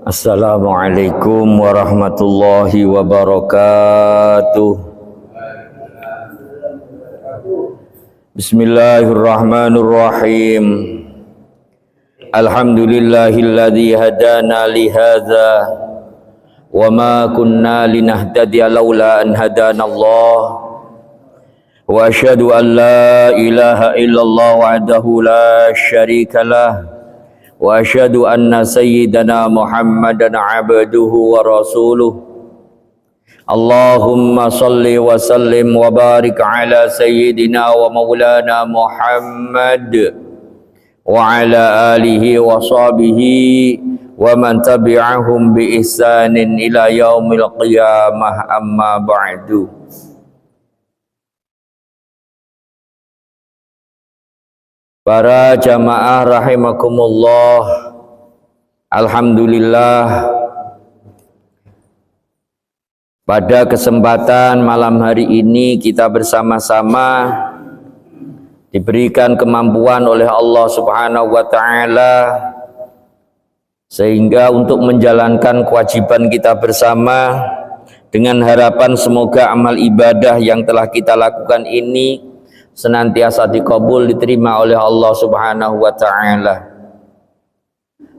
Assalamualaikum warahmatullahi wabarakatuh. Bismillahirrahmanirrahim. Alhamdulillahilladzi hadana li hadza wa ma kunna linahtadiya laula an hadanallah. Wa asyhadu an la ilaha illallah wahdahu la syarikalah. Wa asyhadu anna sayyidana Muhammadan abduhu wa rasuluh. Allahumma salli wa sallim wa barik ala sayyidina wa maulana Muhammad wa ala alihi wa sahbihi wa man tabi'ahum bi ihsanin ila yaumil qiyamah, amma ba'du. Para jamaah rahimakumullah, alhamdulillah, pada kesempatan malam hari ini kita bersama-sama diberikan kemampuan oleh Allah Subhanahu wa taala sehingga untuk menjalankan kewajiban kita bersama dengan harapan semoga amal ibadah yang telah kita lakukan ini senantiasa dikabul, diterima oleh Allah Subhanahu wa taala.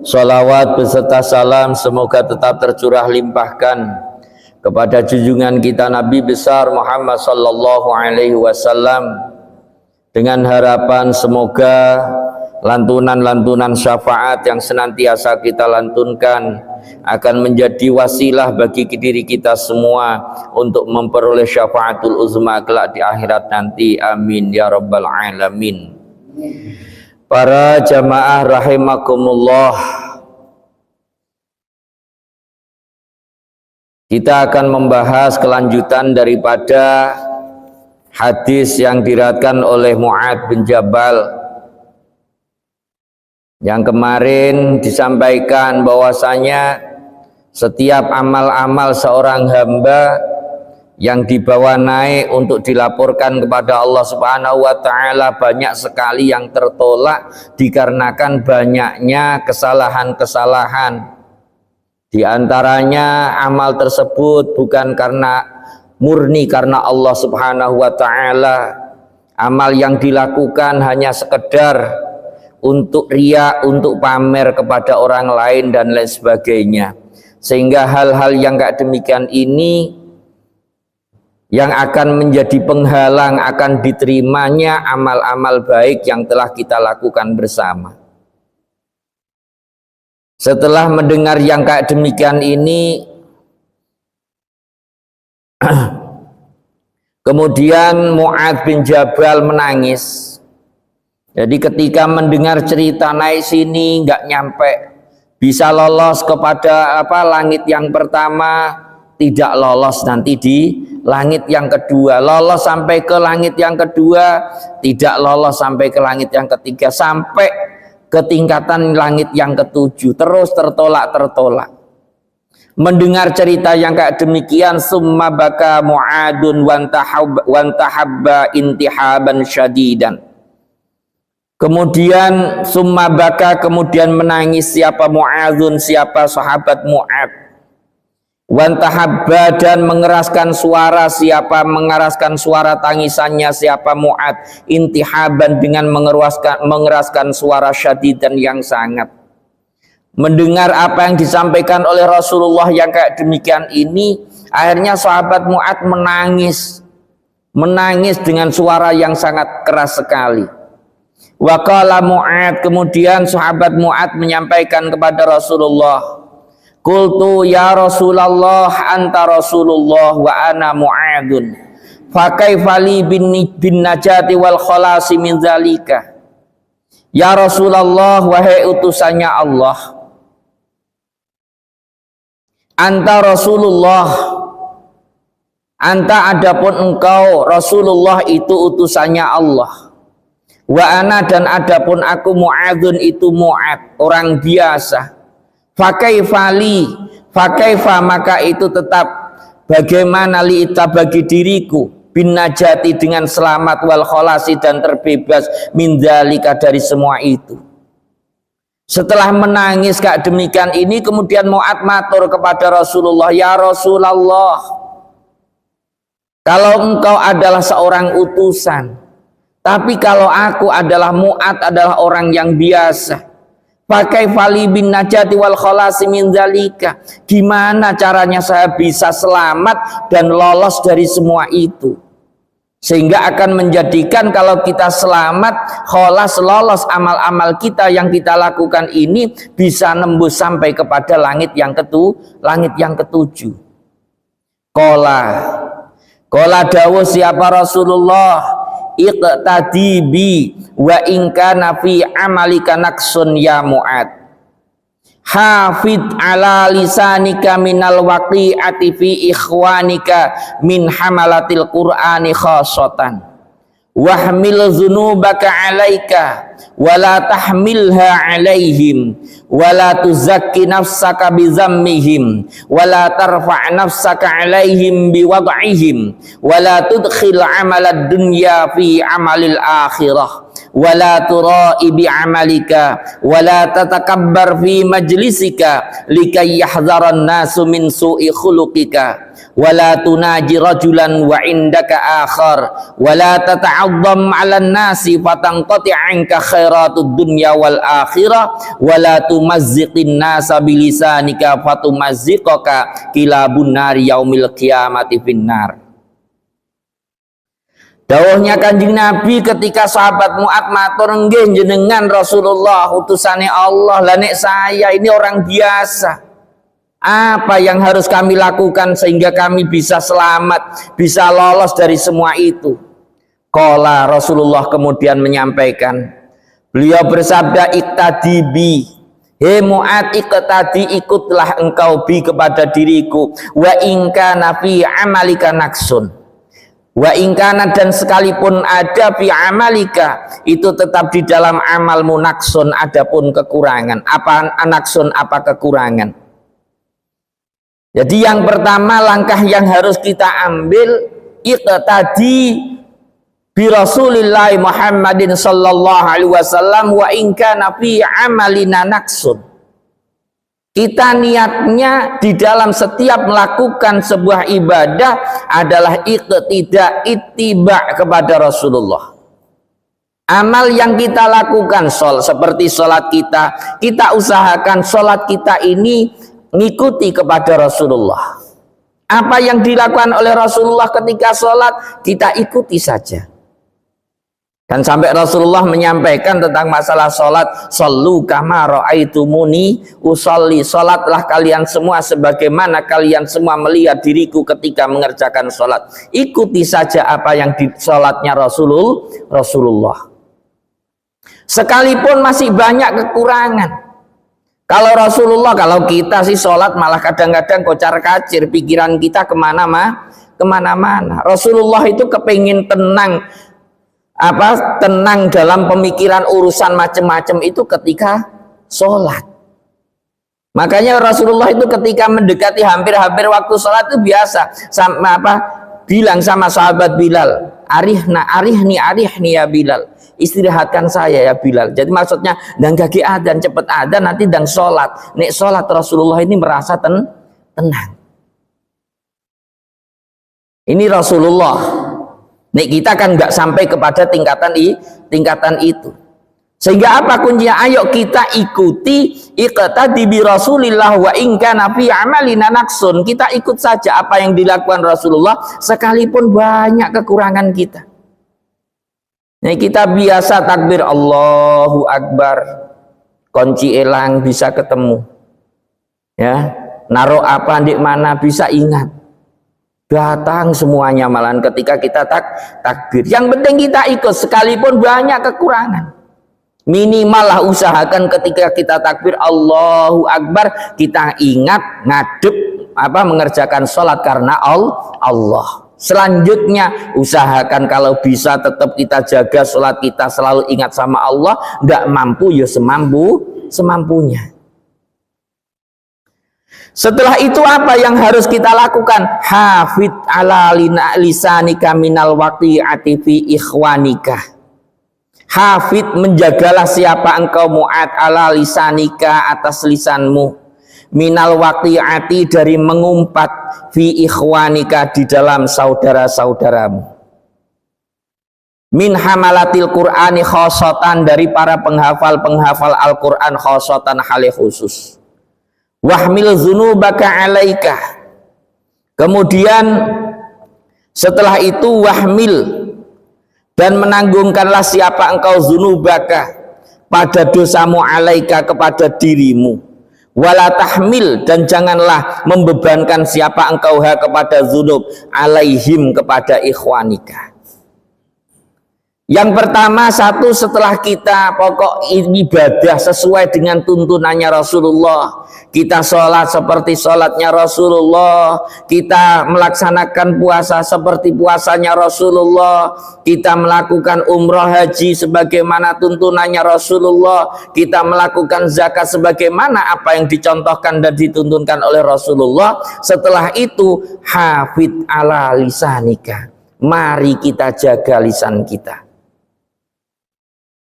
Salawat beserta salam semoga tetap tercurah limpahkan kepada junjungan kita Nabi besar Muhammad sallallahu alaihi wasallam, dengan harapan semoga lantunan-lantunan syafaat yang senantiasa kita lantunkan akan menjadi wasilah bagi diri kita semua untuk memperoleh syafaatul uzma kelak di akhirat nanti. Amin ya rabbal alamin. Para jamaah rahimakumullah, kita akan membahas kelanjutan daripada hadis yang diriwayatkan oleh Mu'adz bin Jabal yang kemarin disampaikan bahwasanya setiap amal-amal seorang hamba yang dibawa naik untuk dilaporkan kepada Allah Subhanahu wa taala banyak sekali yang tertolak dikarenakan banyaknya kesalahan-kesalahan. Di antaranya amal tersebut bukan murni karena Allah Subhanahu wa taala. Amal yang dilakukan hanya sekedar untuk riya, untuk pamer kepada orang lain dan lain sebagainya, sehingga hal-hal yang kayak demikian ini yang akan menjadi penghalang akan diterimanya amal-amal baik yang telah kita lakukan bersama. Setelah mendengar yang kayak demikian ini, kemudian Mu'adz bin Jabal menangis. Jadi ketika mendengar cerita naik sini nggak nyampe bisa lolos kepada langit yang pertama, tidak lolos nanti di langit yang kedua, lolos sampai ke langit yang kedua, tidak lolos sampai ke langit yang ketiga, sampai ke tingkatan langit yang ketujuh, terus tertolak. Mendengar cerita yang kayak demikian, summa baka Mu'adun wantahabba intihaban syadidan. Kemudian summa baka, kemudian menangis siapa Mu'adzun, siapa sahabat Mu'adz. Wantahabba, dan mengeraskan suara, siapa mengeraskan suara tangisannya siapa Mu'adz. Intihaban, dengan mengeraskan suara syadidan yang sangat. Mendengar apa yang disampaikan oleh Rasulullah yang kayak demikian ini, akhirnya sahabat Mu'adz menangis dengan suara yang sangat keras sekali. Waqala Mu'adz, kemudian sahabat Mu'adz menyampaikan kepada Rasulullah, qultu ya Rasulullah anta Rasulullah wa ana Mu'adzun, fa kaifa li bin najati wal khalasi min zalika. Ya Rasulullah, wahai utusannya Allah, anta Rasulullah, anta adapun engkau Rasulullah itu utusannya Allah, wa ana dan adapun aku Mu'adzun itu Mu'adz orang biasa. Fakaifa maka itu tetap bagaimana li'ita bagi diriku bin najati dengan selamat wal kholasi dan terbebas min dzalika dari semua itu. Setelah menangis kayak demikian ini, kemudian Mu'adz matur kepada Rasulullah, ya Rasulullah, kalau engkau adalah seorang utusan, tapi kalau aku adalah Mu'adz adalah orang yang biasa, pakai fali bin najati wal khalasi min dzalika, gimana caranya saya bisa selamat dan lolos dari semua itu, sehingga akan menjadikan kalau kita selamat, kholas, lolos amal-amal kita yang kita lakukan ini bisa nembus sampai kepada langit yang ketujuh. Qala dawuh siapa Rasulullah, iqtadi bi wa in kana fi amalika naqsun ya Mu'adz, hafid ala lisanika minal waqi'ati fi ikhwanika min hamalatil qur'ani khasatan wahmil dzunubaka alaika wala tahmilha alaihim wala tuzakki nafsaka bizammihim wala tarfa' nafsaka alaihim biwad'ihim wala tudkhil amalad dunya fi amalil akhirah wala tura'i bi'amalika wala tatakabbar fi majlisika likay yahzaran nasu min su'i khuluqika wala tunaji rajulan wa indaka akhar wala tata'azzam 'alan nasi fatanqati 'anka khairatud dunya wal akhirah wala tumazziqin nasa bilisanika fatumazziqaka kilabun nari yaumil qiyamati finnar. Dawuhnya Kanjeng Nabi ketika sahabat Mu'adz matur, nggih jenengan Rasulullah utusane Allah, lah nek saya ini orang biasa, apa yang harus kami lakukan sehingga kami bisa selamat, bisa lolos dari semua itu? Qala Rasulullah kemudian menyampaikan, beliau bersabda, iqtadi bi, he Mu'adz, iqtadi, ikutlah engkau bi kepada diriku, wa in kana fi amalika naqsun, wa ingkana, dan sekalipun ada fi amalika, itu tetap di dalam amalmu naqsun, adapun kekurangan. Apa naqsun, apa kekurangan? Jadi yang pertama, langkah yang harus kita ambil, iqtadi bi Rasulillah Muhammadin sallallahu alaihi wasallam wa ingkana fi amalina naqsun. Kita niatnya di dalam setiap melakukan sebuah ibadah adalah ittiba kepada Rasulullah. Amal yang kita lakukan, seperti sholat kita usahakan sholat kita ini ngikuti kepada Rasulullah. Apa yang dilakukan oleh Rasulullah ketika sholat, kita ikuti saja. Dan sampai Rasulullah menyampaikan tentang masalah sholat, shollu kama ra'aitumuni usolli, sholatlah kalian semua sebagaimana kalian semua melihat diriku ketika mengerjakan sholat. Ikuti saja apa yang di sholatnya Rasulullah. Sekalipun masih banyak kekurangan. Kalau Rasulullah, kalau kita sih sholat malah kadang-kadang kocar-kacir, pikiran kita kemana-mana. Rasulullah itu kepingin tenang dalam pemikiran urusan macam-macam itu ketika sholat. Makanya Rasulullah itu ketika mendekati hampir-hampir waktu sholat itu biasa bilang sama sahabat Bilal, arihni ya Bilal, istirahatkan saya ya Bilal. Jadi maksudnya dan gagi adzan, cepet adzan, nanti dan sholat. Nek sholat Rasulullah ini merasa tenang. Ini Rasulullah. Nek kita kan nggak sampai kepada tingkatan itu. Sehingga apa kuncinya? Ayo kita ikuti iqtadi bi Rasulillah wa in kana fi amalina naqsun. Kita ikut saja apa yang dilakukan Rasulullah sekalipun banyak kekurangan kita. Nah, kita biasa takbir Allahu Akbar, kunci elang bisa ketemu. Ya, naruh apa di mana bisa ingat. Datang semuanya malahan ketika kita takbir. Yang penting kita ikut sekalipun banyak kekurangan. Minimal lah usahakan ketika kita takbir Allahu Akbar, kita ingat ngadep mengerjakan sholat karena Allah. Selanjutnya usahakan kalau bisa tetap kita jaga sholat kita selalu ingat sama Allah. Tidak mampu ya semampunya. Setelah itu apa yang harus kita lakukan? Hafid ala lisanika minal waqi'ati fi ikhwanika. Hafid, menjagalah siapa engkau Mu'ad ala lisanika, atas lisanmu, minal waqi'ati, dari mengumpat, fi ikhwanika, di dalam saudara-saudaramu, min hamalatil Qur'ani khosotan, dari para penghafal Al-Quran khosotan, hale khusus. Wahmil dzunubaka alaika, kemudian setelah itu wahmil, dan menanggungkanlah siapa engkau dzunubaka, pada dosamu, alaika, kepada dirimu, wala tahmil, dan janganlah membebankan siapa engkau kepada dzunub, alaihim, kepada ikhwanika. Yang pertama, satu, setelah kita pokok ibadah sesuai dengan tuntunannya Rasulullah, kita sholat seperti sholatnya Rasulullah, kita melaksanakan puasa seperti puasanya Rasulullah, kita melakukan umroh haji sebagaimana tuntunannya Rasulullah, kita melakukan zakat sebagaimana apa yang dicontohkan dan dituntunkan oleh Rasulullah. Setelah itu, hafid ala lisanika, mari kita jaga lisan kita.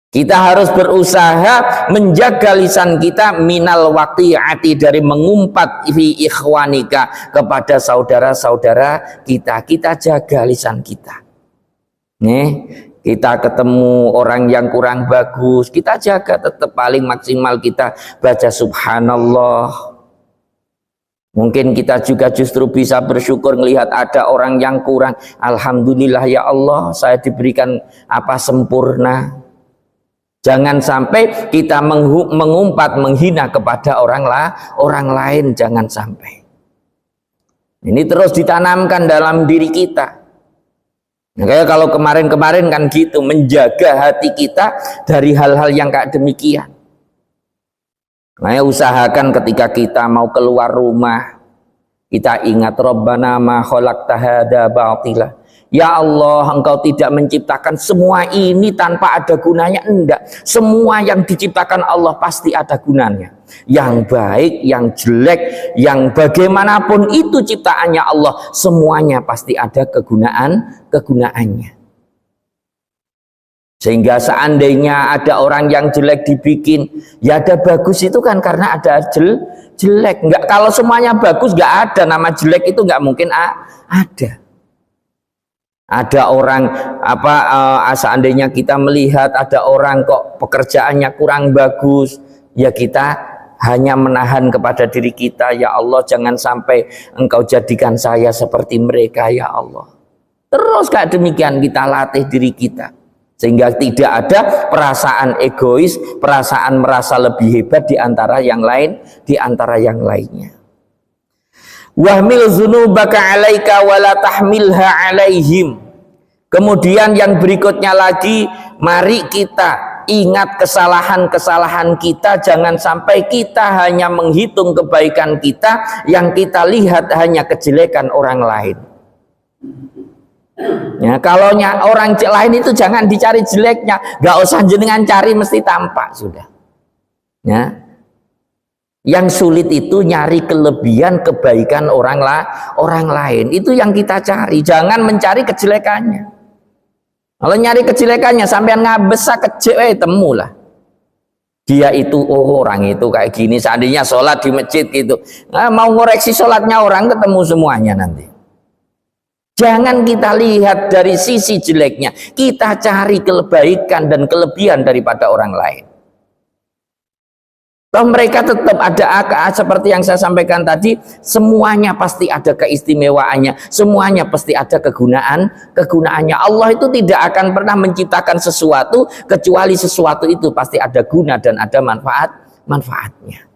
Kita harus berusaha menjaga lisan kita minal waqi'ati, dari mengumpat, fi ikhwanika, kepada saudara-saudara kita. Kita jaga lisan kita. Nih, kita ketemu orang yang kurang bagus, kita jaga, tetap paling maksimal kita baca subhanallah. Mungkin kita juga justru bisa bersyukur melihat ada orang yang kurang, alhamdulillah ya Allah, saya diberikan apa sempurna. Jangan sampai kita mengumpat, menghina kepada orang lain, jangan sampai. Ini terus ditanamkan dalam diri kita. Nah, kayak kalau kemarin-kemarin kan gitu, menjaga hati kita dari hal-hal yang kayak demikian. Nah, usahakan ketika kita mau keluar rumah, kita ingat Rabbana ma khalaqta hadza batila. Ya Allah, engkau tidak menciptakan semua ini tanpa ada gunanya. Enggak, semua yang diciptakan Allah pasti ada gunanya. Yang baik, yang jelek, yang bagaimanapun itu ciptaannya Allah, semuanya pasti ada kegunaannya. Sehingga seandainya ada orang yang jelek dibikin, ya ada bagus itu kan karena ada jelek. Enggak, kalau semuanya bagus enggak ada nama jelek, itu enggak mungkin ada. Ada orang seandainya kita melihat ada orang kok pekerjaannya kurang bagus, ya kita hanya menahan kepada diri kita, ya Allah jangan sampai engkau jadikan saya seperti mereka ya Allah. Terus kayak demikian kita latih diri kita, sehingga tidak ada perasaan egois, perasaan merasa lebih hebat di antara yang lainnya. Wahmil dzunubaka alaika wala tahmilha alaihim. Kemudian yang berikutnya lagi, mari kita ingat kesalahan-kesalahan kita, jangan sampai kita hanya menghitung kebaikan kita, yang kita lihat hanya kejelekan orang lain. Ya, kalau orang lain itu jangan dicari jeleknya, gak usah jenengan cari, mesti tampak sudah. Ya. Yang sulit itu nyari kelebihan kebaikan orang lain, itu yang kita cari, jangan mencari kejelekannya. Kalau nyari kejelekannya sampean ngabesa kecil, temulah dia itu, oh orang itu kayak gini, seandainya sholat di masjid gitu, nah, mau ngoreksi sholatnya orang, ketemu semuanya nanti. Jangan kita lihat dari sisi jeleknya, kita cari kebaikan dan kelebihan daripada orang lain. Toh mereka tetap ada seperti yang saya sampaikan tadi, semuanya pasti ada keistimewaannya, semuanya pasti ada kegunaannya. Allah itu tidak akan pernah menciptakan sesuatu kecuali sesuatu itu pasti ada guna dan ada manfaatnya.